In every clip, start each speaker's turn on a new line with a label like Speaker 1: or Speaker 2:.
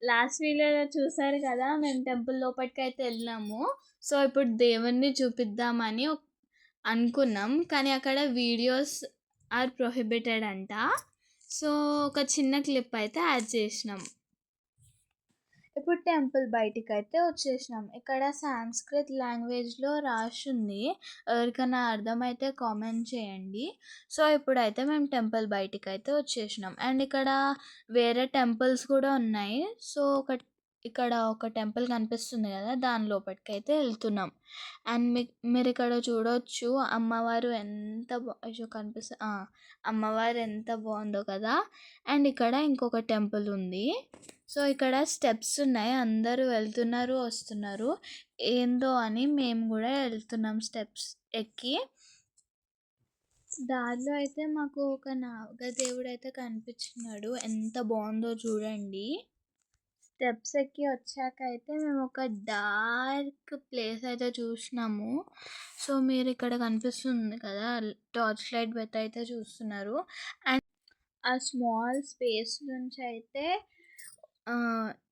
Speaker 1: Last వీడియోలో చూసారు కదా! మేము టెంపుల్ లోపటికైతే ఎళ్ళినాము. సో, ఇప్పుడు దేవుడిని చూపిద్దామని అనుకున్నాం. కానీ అక్కడ వీడియోస్ ఆర్ ప్రొహిబిటెడ్ అంట. సో, ఒక చిన్న క్లిప్ అయితే యాడ్ చేసినాం. ఇప్పుడు టెంపుల్ బయటికైతే వచ్చేసినాం. ఇక్కడ సాంస్క్రిట్ లాంగ్వేజ్‌లో రాసుంది. ఎవరికైనా అర్థమైతే కామెంట్ చేయండి. సో, ఇప్పుడైతే మేము టెంపుల్ బయటికైతే వచ్చేసినాం. అండ్ ఇక్కడ వేరే టెంపుల్స్ కూడా ఉన్నాయి. సో, ఇక్కడ ఒక టెంపుల్ కనిపిస్తుంది కదా! దాని లోపటికైతే ఎళ్తున్నాం. అండ్ మీరిక్కడ చూడొచ్చు అమ్మవారు ఎంత అమ్మవారు ఎంత బాగుందో కదా! అండ్ ఇక్కడ ఇంకొక టెంపుల్ ఉంది. సో, ఇక్కడ స్టెప్స్ ఉన్నాయి. అందరూ వెళ్తున్నారు, వస్తున్నారు. ఏందో అని మేము కూడా వెళ్తున్నాం స్టెప్స్ ఎక్కి. దారిలో అయితే మాకు ఒక నాగదేవుడైతే కనిపించినాడు. ఎంత బాగుందో చూడండి. స్టెప్స్ ఎక్కి వచ్చాక అయితే మేము ఒక డార్క్ ప్లేస్ అయితే చూసినాము. సో, మీరు ఇక్కడ కనిపిస్తుంది కదా! టార్చ్ లైట్ పెట్టి అయితే చూస్తున్నారు. అండ్ ఆ స్మాల్ స్పేస్ నుంచి అయితే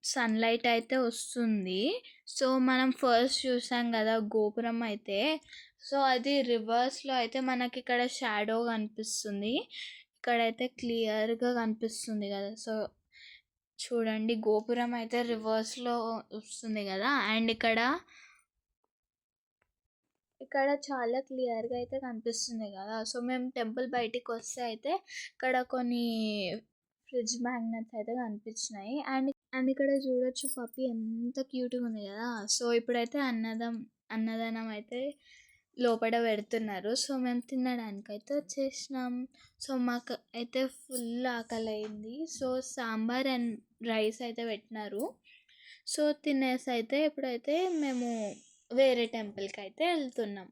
Speaker 1: సన్‌లైట్ అయితే వస్తుంది. సో, మనం ఫస్ట్ చూసాం కదా గోపురం అయితే. సో, అది రివర్స్‌లో అయితే మనకిక్కడ షాడో కనిపిస్తుంది. ఇక్కడైతే క్లియర్‌గా కనిపిస్తుంది కదా! సో, చూడండి గోపురం అయితే రివర్స్‌లో వస్తుంది కదా! అండ్ ఇక్కడ చాలా క్లియర్‌గా అయితే కనిపిస్తుంది కదా! సో, మేము టెంపుల్ బయటికొస్తే అయితే ఇక్కడ కొన్ని ఫ్రిడ్జ్ మ్యాగ్నెట్స్ అయితే కనిపించినాయి. అండ్ ఇక్కడ చూడొచ్చు పప్పి ఎంత క్యూట్‌గా ఉంది కదా! సో, ఇప్పుడైతే అన్నదానం అయితే లోపల పెడుతున్నారు. సో, మేము తినడానికైతే వచ్చేసినాం. సో, మాకు అయితే ఫుల్ ఆకలయింది. సో, సాంబార్ అండ్ రైస్ అయితే పెట్టినారు. సో, తినేసి అయితే ఇప్పుడైతే మేము వేరే టెంపుల్కి అయితే వెళ్తున్నాం.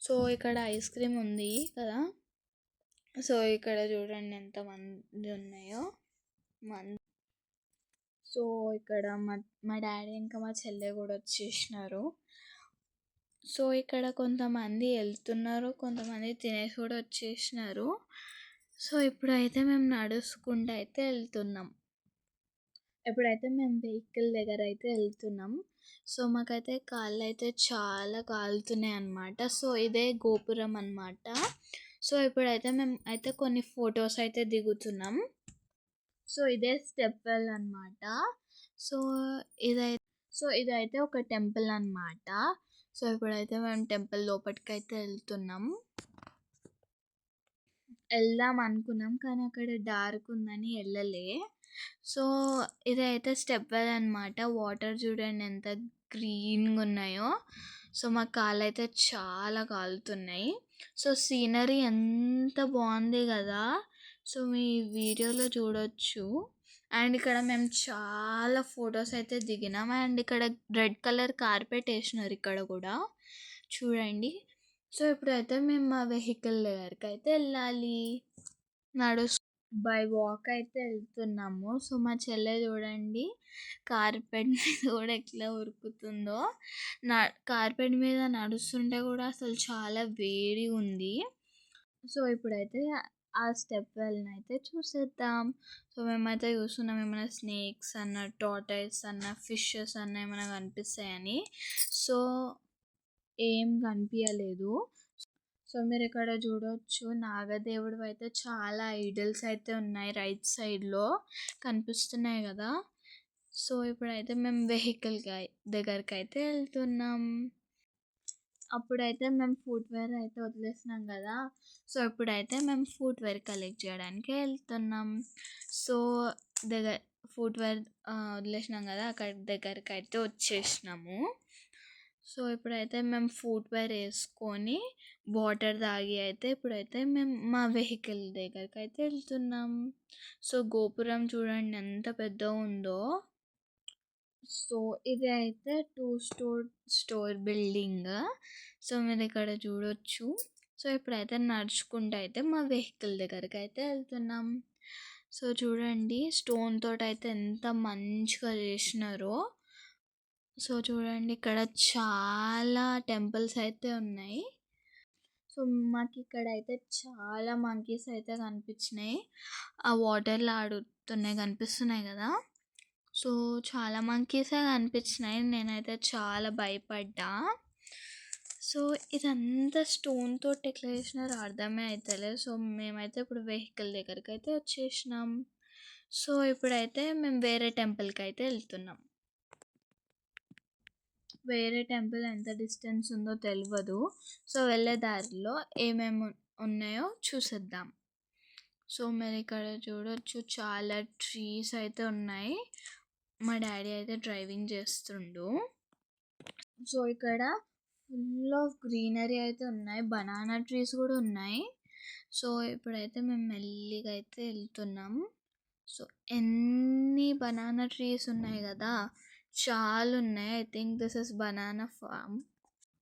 Speaker 1: సో, ఇక్కడ ఐస్ క్రీమ్ ఉంది కదా! సో, ఇక్కడ చూడండి ఎంతమంది ఉన్నాయో. సో, ఇక్కడ మా డాడీ ఇంకా మా చెల్లె కూడా వచ్చేసినారు. సో, ఇక్కడ కొంతమంది వెళ్తున్నారు, కొంతమంది తినేసి కూడా వచ్చేసినారు. సో, ఇప్పుడైతే మేము నడుచుకుంటూ అయితే వెళ్తున్నాం. ఇప్పుడైతే మేము వెహికల్ దగ్గర అయితే వెళ్తున్నాం. సో, మాకైతే కాళ్ళు అయితే చాలా కాలుతున్నాయి అన్నమాట. సో, ఇదే గోపురం అన్నమాట. సో, ఇప్పుడైతే మేము అయితే కొన్ని ఫొటోస్ అయితే దిగుతున్నాం. సో, ఇదే స్టెప్ వెల్ అన్నమాట. సో, ఇదైతే ఒక టెంపుల్ అన్నమాట. సో, ఇప్పుడైతే మేము టెంపుల్ లోపటికైతే వెళ్తున్నాం. వెళ్దాం అనుకున్నాం కానీ అక్కడ డార్క్ ఉందని వెళ్ళలే. సో, ఇదైతే స్టెప్ వెల్ అన్నమాట. వాటర్ చూడండి ఎంత గ్రీన్‌గా ఉన్నాయో. సో, మా కాళ్ళైతే చాలా కాలుతున్నాయి. సో, సీనరీ ఎంత బాగుంది కదా! సో, మీ వీడియోలో చూడొచ్చు. అండ్ ఇక్కడ మేము చాలా ఫొటోస్ అయితే దిగినాం. అండ్ ఇక్కడ రెడ్ కలర్ కార్పెట్ వేసినారు ఇక్కడ కూడా చూడండి. సో, ఇప్పుడైతే మేము మా వెహికల్ దగ్గరికి అయితే వెళ్ళాలి. బై వాక్ అయితే వెళ్తున్నాము. సో, మా చెల్లె చూడండి కార్పెట్ మీద కూడా ఎట్లా ఉరుకుతుందో. కార్పెట్ మీద నడుస్తుంటే కూడా అసలు చాలా వేడిగా ఉంది. సో, ఇప్పుడైతే ఆ స్టెప్ వెల్‌ని అయితే చూసేద్దాం. సో, మేమైతే చూస్తున్నాం ఏమైనా స్నేక్స్ అన్న, టార్టాయిస్ అన్న, ఫిషెస్ అన్న ఏమైనా కనిపిస్తాయని. సో, ఏం కనిపియలేదు. సో, మీరిక్కడ చూడొచ్చు నాగదేవుడివి అయితే చాలా ఐడల్స్ అయితే ఉన్నాయి రైట్ సైడ్‌లో కనిపిస్తున్నాయి కదా! సో, ఇప్పుడైతే మేము వెహికల్ దగ్గరకైతే వెళ్తున్నాం. అప్పుడైతే మేము ఫుట్‌వేర్ అయితే వదిలేసినాం కదా! సో, ఇప్పుడైతే మేము ఫుట్‌వేర్ కలెక్ట్ చేయడానికి వెళ్తున్నాం. సో, దగ్గర ఫుట్‌వేర్ వదిలేసినాం కదా! అక్కడ దగ్గరకైతే వచ్చేసినాము. సో, ఇప్పుడైతే మేము ఫుట్‌వేర్ వేసుకొని వాటర్ తాగి అయితే ఇప్పుడైతే మేము మా వెహికల్ దగ్గరకైతే వెళ్తున్నాం. సో, గోపురం చూడండి ఎంత పెద్దగా ఉందో. సో, ఇది అయితే 2 స్టోర్ బిల్డింగ్. సో, మీరు ఇక్కడ చూడొచ్చు. సో, ఇప్పుడైతే నడుచుకుంటూ అయితే మా వెహికల్ దగ్గరకైతే వెళ్తున్నాం. సో, చూడండి స్టోన్ తోటైతే ఎంత మంచిగా చేసినారో. సో, చూడండి ఇక్కడ చాలా టెంపుల్స్ అయితే ఉన్నాయి. సో, మాకిక్కడైతే చాలా మంకీస్ అయితే కనిపించినాయి. ఆ వాటర్‌లో ఆడుతున్నాయి కనిపిస్తున్నాయి కదా! సో, చాలా మంకీసే కనిపించినాయి. నేనైతే చాలా భయపడ్డా. సో, ఇదంతా స్టోన్ తోటి ఎట్లా చేసినారో అర్థమే అయితలేదు. సో, మేమైతే ఇప్పుడు వెహికల్ దగ్గరకైతే వచ్చేసినాం. సో, ఇప్పుడైతే మేము వేరే టెంపుల్‌కైతే వెళ్తున్నాం. వేరే టెంపుల్ ఎంత డిస్టెన్స్ ఉందో తెలవదు. సో, వెళ్ళే దారిలో ఏమేమి ఉన్నాయో చూసేద్దాం. సో, మీరిక్కడ చూడొచ్చు చాలా ట్రీస్ అయితే ఉన్నాయి. మా డాడీ అయితే డ్రైవింగ్ చేస్తుండు. సో, ఇక్కడ ఫుల్ ఆఫ్ గ్రీనరీ అయితే ఉన్నాయి. బనానా ట్రీస్ కూడా ఉన్నాయి. సో, ఇప్పుడైతే మేము మెల్లిగా అయితే వెళ్తున్నాం. సో, ఎన్ని బనానా ట్రీస్ ఉన్నాయి కదా! చాలా ఉన్నాయి. I think this is banana farm.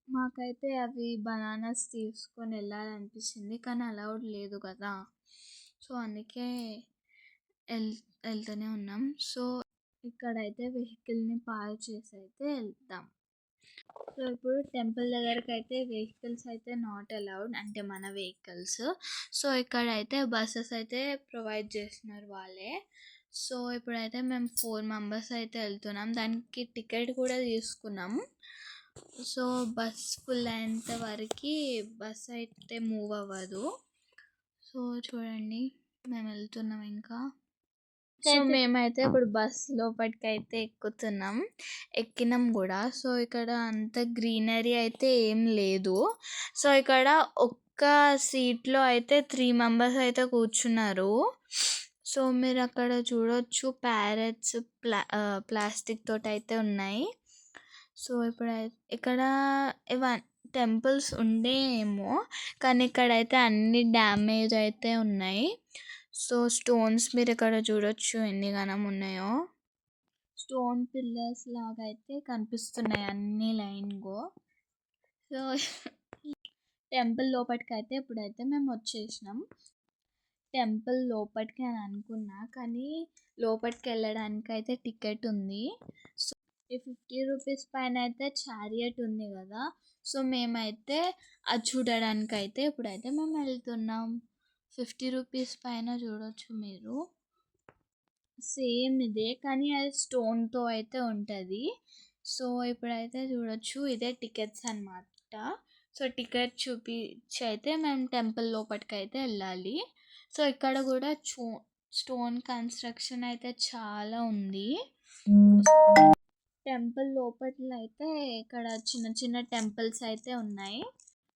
Speaker 1: మాకైతే అవి బనానాస్ తీసుకొని వెళ్ళాలనిపించింది. కానీ అలౌడ్ లేదు కదా! సో, అందుకే ఎల్ వెళ్తూనే ఉన్నాం. సో, ఇక్కడైతే వెహికల్‌ని పార్క్ చేసి అయితే వెళ్తాం. సో, ఇప్పుడు టెంపుల్ దగ్గరకైతే వెహికల్స్ అయితే నాట్ అలౌడ్. అంటే మన వెహికల్స్. సో, ఇక్కడైతే బసెస్ అయితే ప్రొవైడ్ చేస్తున్నారు వాళ్ళే. సో, ఇప్పుడైతే మేము 4 మెంబర్స్ అయితే వెళ్తున్నాం. దానికి టికెట్ కూడా తీసుకున్నాం. సో, బస్ ఫుల్ అయ్యేంత వరకు బస్ అయితే మూవ్ అవ్వదు. సో, చూడండి మేము వెళ్తున్నాం ఇంకా. సో, మేమైతే ఇప్పుడు బస్ లోపటికైతే ఎక్కుతున్నాం. ఎక్కినాం కూడా. సో, ఇక్కడ అంత గ్రీనరీ అయితే ఏం లేదు. సో, ఇక్కడ ఒక్క సీట్‌లో అయితే 3 మెంబర్స్ అయితే కూర్చున్నారు. సో, మీరు అక్కడ చూడొచ్చు ప్యారెట్స్ ప్లాస్టిక్ తోటైతే ఉన్నాయి. సో, ఇక్కడ టెంపుల్స్ ఉండేయేమో, కానీ ఇక్కడైతే అన్ని డ్యామేజ్ అయితే ఉన్నాయి. సో, స్టోన్స్ మీరు ఇక్కడ చూడొచ్చు ఎన్ని ఘనం ఉన్నాయో. స్టోన్ పిల్లర్స్ లాగా అయితే కనిపిస్తున్నాయి అన్ని లైన్‌గో. సో, టెంపుల్ లోపటికైతే ఇప్పుడైతే మేము వచ్చేసినాం. టెంపుల్ లోపటికి అని అనుకున్నా, కానీ లోపటికి వెళ్ళడానికైతే టికెట్ ఉంది. సో, ఈ 50 రూపీస్ పైన అయితే చారియట్ ఉంది కదా! సో, మేమైతే అది చూడడానికైతే ఇప్పుడైతే మేము వెళ్తున్నాం. 50 రూపీస్ పైన చూడొచ్చు మీరు. సేమ్ ఇదే, కానీ అది స్టోన్‌తో అయితే ఉంటది. సో, ఇప్పుడైతే చూడొచ్చు ఇదే టికెట్స్ అన్నమాట. సో, టికెట్ చూపించి అయితే మేము టెంపుల్ లోపటికైతే వెళ్ళాలి. సో, ఇక్కడ కూడా స్టోన్ కన్స్ట్రక్షన్ అయితే చాలా ఉంది. టెంపుల్ లోపల అయితే ఇక్కడ చిన్న చిన్న టెంపుల్స్ అయితే ఉన్నాయి.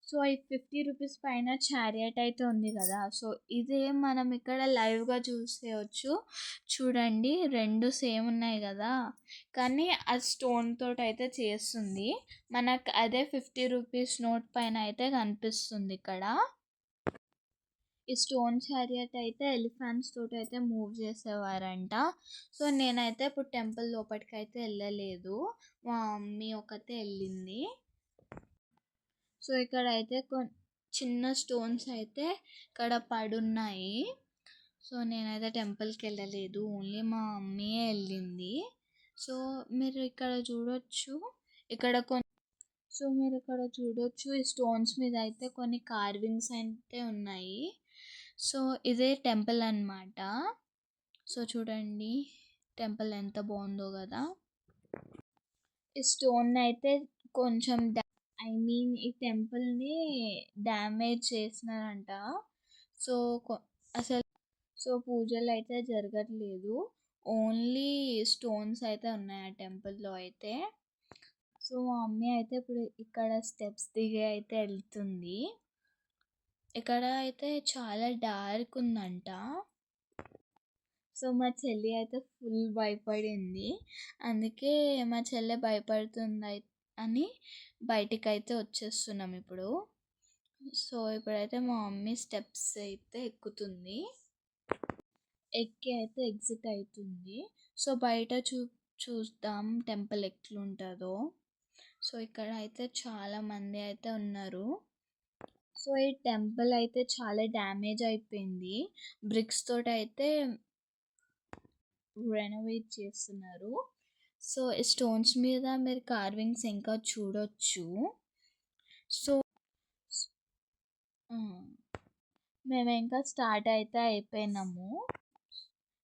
Speaker 1: సో, ఈ 50 రూపీస్ పైన చారియట్ అయితే ఉంది కదా! సో, ఇదే మనం ఇక్కడ లైవ్‌గా చూసేయొచ్చు. చూడండి 2 సేమ్ ఉన్నాయి కదా! కానీ అది స్టోన్ తోటైతే చేస్తుంది. మనకు అదే 50 రూపీస్ నోట్ పైన అయితే కనిపిస్తుంది ఇక్కడ. ఈ స్టోన్ చారియట్ అయితే ఎలిఫెంట్స్ తోటైతే మూవ్ చేసేవారంట. సో, నేనైతే ఇప్పుడు టెంపుల్ లోపటికైతే వెళ్ళలేదు. మా మమ్మీ ఒకతే వెళ్ళింది. సో, ఇక్కడైతే చిన్న స్టోన్స్ అయితే ఇక్కడ పడున్నాయి. సో, నేనైతే టెంపుల్‌కి వెళ్ళలేదు. ఓన్లీ మా మమ్మీయే వెళ్ళింది. సో, మీరు ఇక్కడ చూడొచ్చు. ఇక్కడ మీరు ఇక్కడ చూడొచ్చు ఈ స్టోన్స్ మీద అయితే కొన్ని కార్వింగ్స్ అయితే ఉన్నాయి. సో, ఇదే టెంపుల్ అన్నమాట. సో, చూడండి టెంపుల్ ఎంత బాగుందో కదా! ఈ స్టోన్ అయితే కొంచెం ఈ టెంపుల్‌ని డ్యామేజ్ చేసినారంట. సో, పూజలు అయితే జరగట్లేదు. ఓన్లీ స్టోన్స్ అయితే ఉన్నాయి ఆ టెంపుల్‌లో అయితే. సో, మా మమ్మీ అయితే ఇప్పుడు ఇక్కడ స్టెప్స్ దిగి అయితే వెళ్తుంది. ఇక్కడ అయితే చాలా డార్క్ ఉందంట. సో, మా చెల్లి అయితే ఫుల్ భయపడింది. అందుకే మా చెల్లె భయపడుతుంది అని బయటికైతే వచ్చేస్తున్నాం ఇప్పుడు. సో, ఇప్పుడైతే మా మమ్మీ స్టెప్స్ అయితే ఎక్కుతుంది. ఎక్కి అయితే ఎగ్జిట్ అవుతుంది. సో, బయట చూద్దాం టెంపుల్ ఎట్లుంటుందో. సో, ఇక్కడ అయితే చాలా మంది అయితే ఉన్నారు. సో, ఈ టెంపుల్ అయితే చాలా డ్యామేజ్ అయిపోయింది. బ్రిక్స్ తోటి అయితే రెనోవేట్ చేస్తున్నారు. సో, ఈ స్టోన్స్ మీద మీరు కార్వింగ్స్ ఇంకా చూడొచ్చు. సో, మేము ఇంకా స్టార్ట్ అయితే అయిపోయినాము.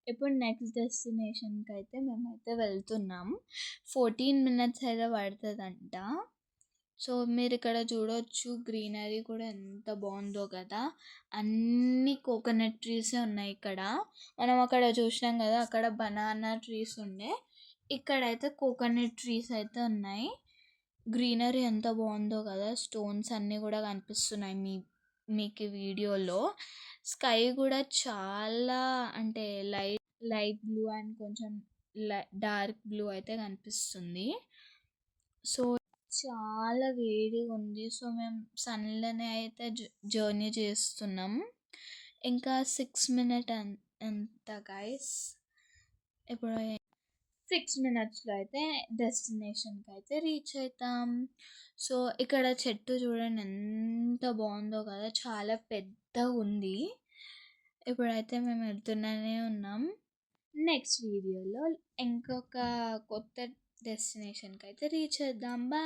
Speaker 1: ఇప్పుడు నెక్స్ట్ డెస్టినేషన్‌కైతే మేమైతే వెళ్తున్నాం. 14 మినిట్స్ అయితే పడతదంట. సో, మీరిక్కడ చూడొచ్చు గ్రీనరీ కూడా ఎంత బావుందో కదా! అన్నీ కోకోనట్ ట్రీసే ఉన్నాయి ఇక్కడ. మనం అక్కడ చూసినాం కదా! అక్కడ బనానా ట్రీస్ ఉండే. ఇక్కడైతే కోకోనట్ ట్రీస్ అయితే ఉన్నాయి. గ్రీనరీ ఎంత బావుందో కదా! స్టోన్స్ అన్నీ కూడా కనిపిస్తున్నాయి మీకు వీడియోలో. స్కై కూడా చాలా అంటే లైట్ బ్లూ అండ్ కొంచెం డార్క్ బ్లూ అయితే కనిపిస్తుంది. సో, చాలా వేడిగుంది. సో, మేము సన్‌లోనే అయితే జర్నీ చేస్తున్నాం. ఇంకా 6 మినిట్ ఎంత గైస్? ఇప్పుడు 6 మినిట్స్‌లో అయితే డెస్టినేషన్‌కైతే రీచ్ అయితాం. సో, ఇక్కడ చెట్టు చూడండి ఎంత బావుందో కదా! చాలా పెద్దగుంది. ఇప్పుడైతే మేము వెళ్తూనే ఉన్నాం. నెక్స్ట్ వీడియోలో ఇంకొక కొత్త డెస్టినేషన్‌కైతే రీచ్ అవుదాం. బాయ్.